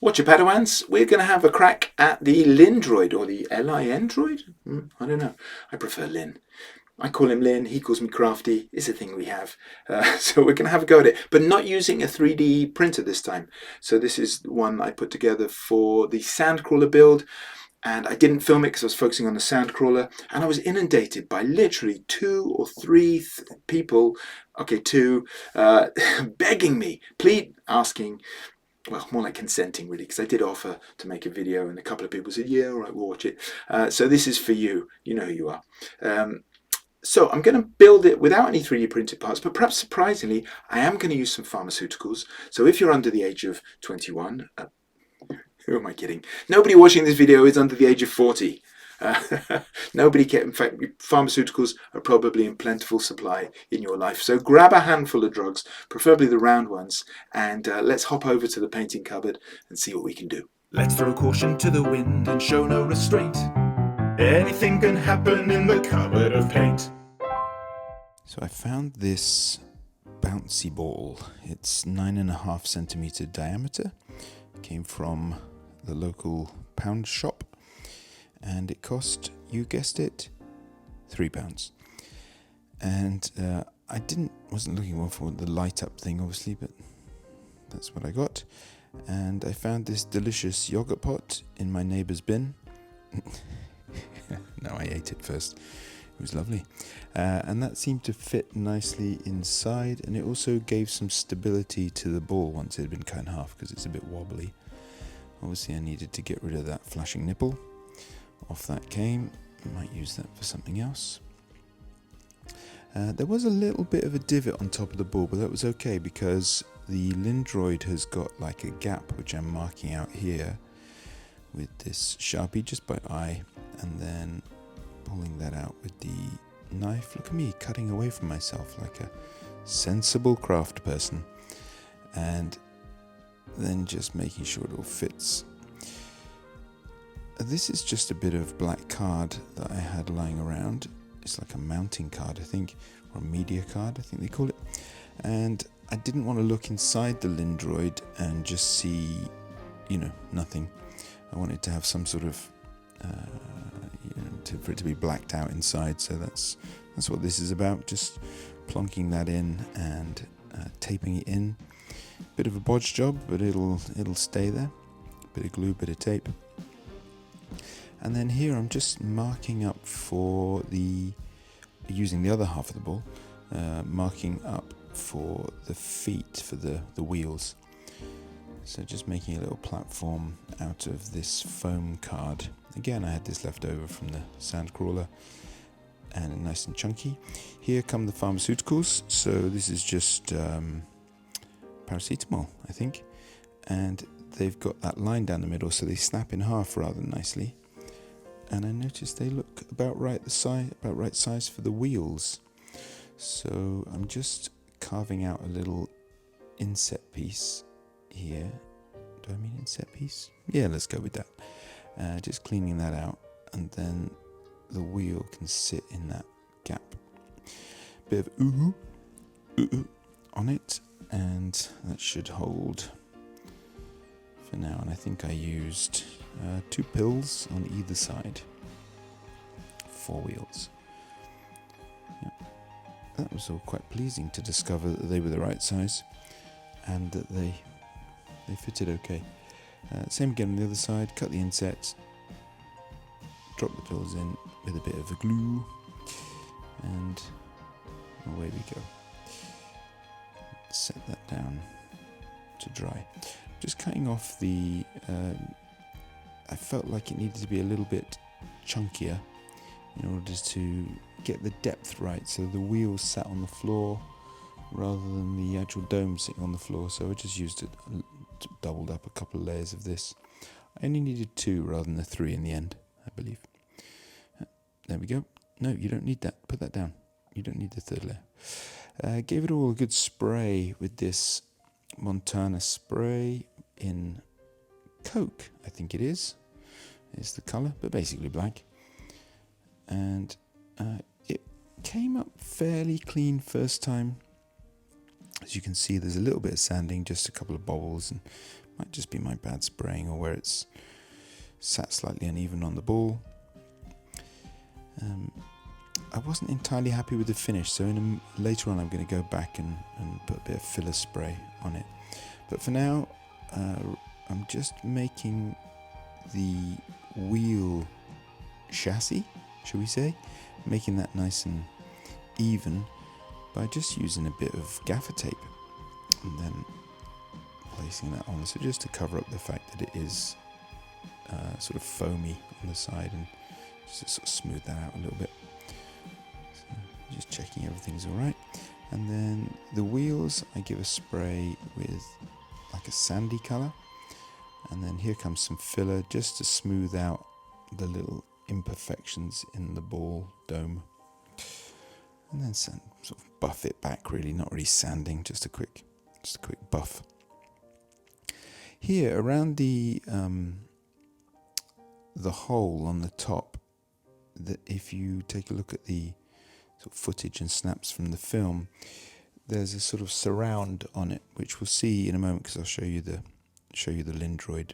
Watch your Padawans, we're going to have a crack at the Lynn droid, or the LIN droid? I don't know. I prefer Lynn. I call him Lynn, he calls me Crafty. It's a thing we have. So we're going to have a go at it, but not using a 3D printer this time. So this is one I put together for the Sandcrawler build, and I didn't film it because I was focusing on the Sandcrawler, and I was inundated by literally 2 or 3 people, okay, 2, begging me, asking, well, more like consenting really, because I did offer to make a video, and a couple of people said, yeah, all right, we'll watch it. So this is for you. You know who you are. So I'm going to build it without any 3D printed parts, but perhaps surprisingly, I am going to use some pharmaceuticals. So if you're under the age of 21, who am I kidding? Nobody watching this video is under the age of 40. Nobody can. In fact, pharmaceuticals are probably in plentiful supply in your life. So grab a handful of drugs, preferably the round ones, and let's hop over to the painting cupboard and see what we can do. Let's throw caution to the wind and show no restraint. Anything can happen in the cupboard of paint. So I found this bouncy ball. It's 9.5 centimeter diameter. It came from the local pound shop, and it cost, you guessed it, £3. And I wasn't looking for the light up thing, obviously, but that's what I got. And I found this delicious yogurt pot in my neighbour's bin. No, I ate it first. It was lovely. And that seemed to fit nicely inside, and it also gave some stability to the ball once it had been cut in half, because it's a bit wobbly. Obviously I needed to get rid of that flashing nipple. Off that came. I might use that for something else. There was a little bit of a divot on top of the ball, but that was okay because the Lynn droid has got like a gap which I'm marking out here with this Sharpie just by eye, and then pulling that out with the knife. Look at me cutting away from myself like a sensible craft person, and then just making sure it all fits. This is just a bit of black card that I had lying around. It's like a mounting card, I think, or a media card, I think they call it. And I didn't want to look inside the Lynn droid and just see, nothing. I wanted to have some sort of, for it to be blacked out inside. So that's what this is about. Just plonking that in and taping it in. Bit of a bodge job, but it'll stay there. Bit of glue, bit of tape. And then here I'm just marking up for using the other half of the ball, marking up for the feet, for the wheels. So just making a little platform out of this foam card. Again, I had this left over from the Sandcrawler, and nice and chunky. Here come the pharmaceuticals. So this is just paracetamol, I think. And they've got that line down the middle, so they snap in half rather nicely. And I noticed they look about right size for the wheels. So I'm just carving out a little inset piece here. Do I mean inset piece? Yeah, let's go with that. Just cleaning that out, and then the wheel can sit in that gap. Bit of ooh on it, and that should hold for now. And I think I used 2 pills on either side. 4 wheels. Yeah. That was all quite pleasing to discover that they were the right size and that they fitted okay. Same again on the other side. Cut the insets, drop the pills in with a bit of a glue, and away we go. Set that down to dry. Just cutting off the I felt like it needed to be a little bit chunkier in order to get the depth right, so the wheels sat on the floor rather than the actual dome sitting on the floor. So I just used it, doubled up a couple of layers of this. I only needed 2 rather than the 3 in the end, I believe. There we go. No, you don't need that. Put that down. You don't need the 3rd layer. Gave it all a good spray with this Montana spray in Coke, I think it is the colour, but basically black. And it came up fairly clean first time. As you can see, there's a little bit of sanding, just a couple of bobbles and Might just be my bad spraying or where it's sat slightly uneven on the ball. I wasn't entirely happy with the finish, so later on I'm going to go back and put a bit of filler spray on it. But for now, I'm just making the wheel chassis, shall we say, making that nice and even by just using a bit of gaffer tape and then placing that on, so just to cover up the fact that it is sort of foamy on the side, and just to sort of smooth that out a little bit. So just checking everything's alright. And then the wheels I give a spray with like a sandy colour, and then here comes some filler just to smooth out the little imperfections in the ball dome, and then sort of buff it back, really, not really sanding, just a quick buff. Here around the hole on the top, that if you take a look at the sort of footage and snaps from the film, there's a sort of surround on it, which we'll see in a moment, because I'll show you the LIN Droid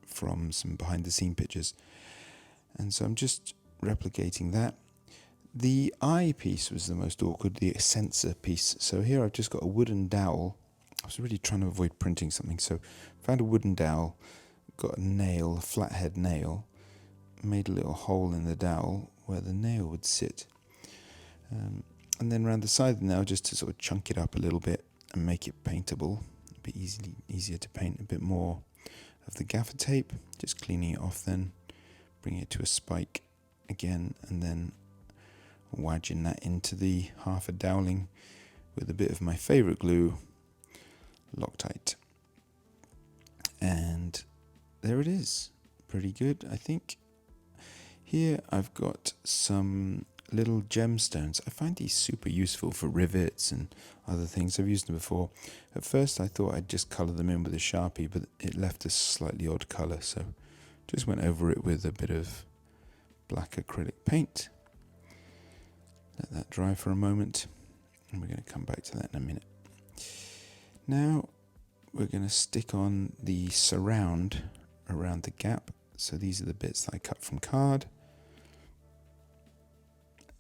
from some behind the scene pictures. And so I'm just replicating that. The eye piece was the most awkward, the sensor piece. So here I've just got a wooden dowel. I was really trying to avoid printing something, so found a wooden dowel, got a nail, a flathead nail, made a little hole in the dowel where the nail would sit. And then around the side of the nail, just to sort of chunk it up a little bit and make it paintable, a bit easier to paint, a bit more of the gaffer tape, just cleaning it off, then bring it to a spike again, and then wedging that into the half a doweling with a bit of my favourite glue, Loctite. And there it is, pretty good, I think. Here I've got some little gemstones. I find these super useful for rivets and other things. I've used them before. At first I thought I'd just colour them in with a Sharpie, but it left a slightly odd colour, so just went over it with a bit of black acrylic paint. Let that dry for a moment, and we're going to come back to that in a minute. Now we're going to stick on the surround around the gap. So these are the bits that I cut from card,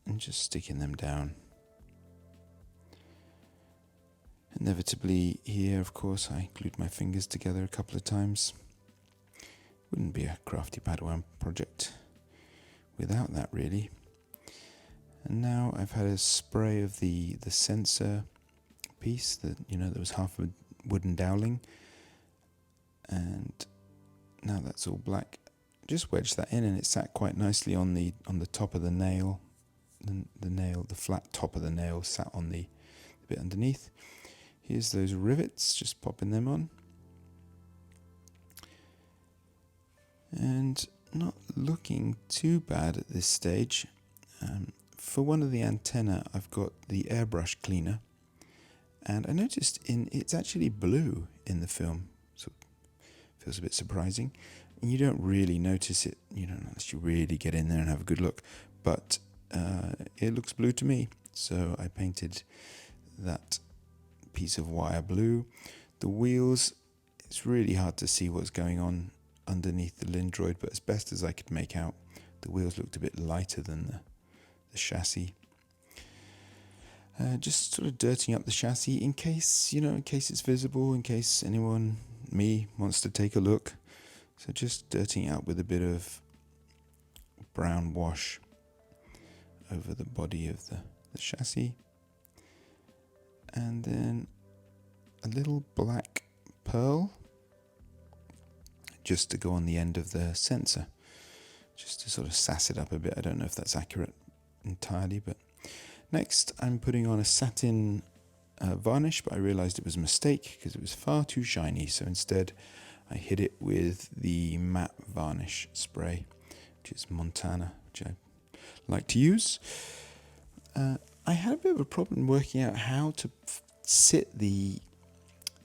and just sticking them down. Inevitably here, of course, I glued my fingers together a couple of times. Wouldn't be a Crafty Padawan project without that, really. And now I've had a spray of the sensor piece that, that was half a wooden doweling, and now that's all black. Just wedged that in, and it sat quite nicely on the top of the nail. The flat top of the nail sat on the bit underneath. Here's those rivets, just popping them on. And not looking too bad at this stage. For one of the antenna, I've got the airbrush cleaner, and I noticed it's actually blue in the film, so it feels a bit surprising. And you don't really notice it, unless you really get in there and have a good look. But it looks blue to me, so I painted that piece of wire blue. The wheels, it's really hard to see what's going on underneath the LIN Droid, but as best as I could make out, the wheels looked a bit lighter than the chassis. Just sort of dirtying up the chassis in case it's visible, in case me wants to take a look. So just dirtying it up with a bit of brown wash over the body of the chassis. And then a little black pearl just to go on the end of the sensor, just to sort of sass it up a bit. I don't know if that's accurate entirely, but next I'm putting on a satin varnish, but I realized it was a mistake because it was far too shiny, so instead I hit it with the matte varnish spray, which is Montana, which I like to use. I had a bit of a problem working out how to sit the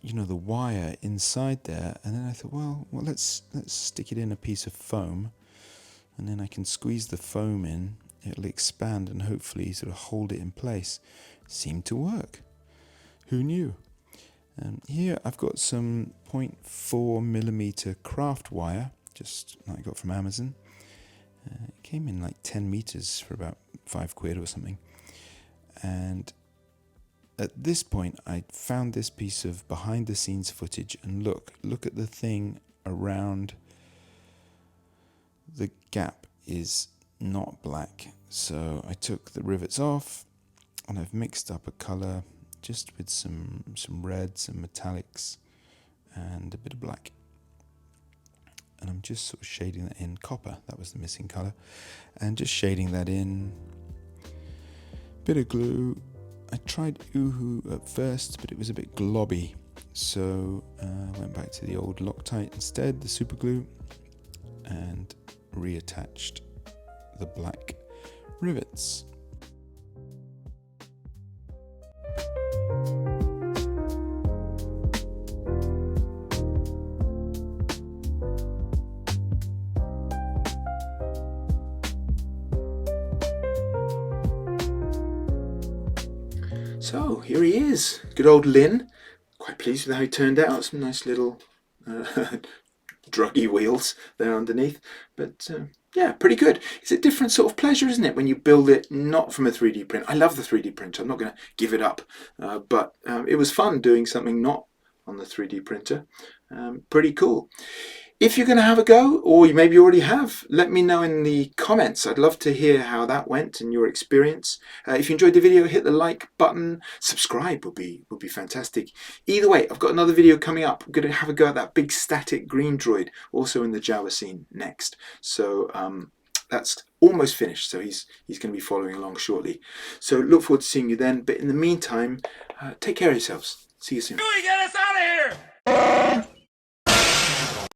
wire inside there, and then I thought, well, let's stick it in a piece of foam, and then I can squeeze the foam in. It'll expand and hopefully sort of hold it in place. Seemed to work. Who knew? Here I've got some 0.4mm craft wire, just like I got from Amazon. It came in like 10 meters for about £5 or something. And at this point I found this piece of behind the scenes footage, and look at the thing around the gap is not black. So I took the rivets off and I've mixed up a colour just with some reds, some metallics and a bit of black. And I'm just sort of shading that in copper, that was the missing colour, and just shading that in. Bit of glue. I tried Uhu at first, but it was a bit globby, so I went back to the old Loctite instead, the super glue, and reattached the black rivets. So here he is, good old Lynn. Quite pleased with how he turned out. Some nice little druggy wheels there underneath, but yeah, pretty good. It's a different sort of pleasure, isn't it, when you build it not from a 3D print. I love the 3D printer, I'm not going to give it up, but it was fun doing something not on the 3D printer. Pretty cool. If you're going to have a go, or you maybe already have, let me know in the comments. I'd love to hear how that went and your experience. If you enjoyed the video, hit the like button. Subscribe would be fantastic. Either way, I've got another video coming up. I'm going to have a go at that big static green droid, also in the Java scene next. So that's almost finished, so he's going to be following along shortly. So look forward to seeing you then. But in the meantime, take care of yourselves. See you soon. Get us out of here!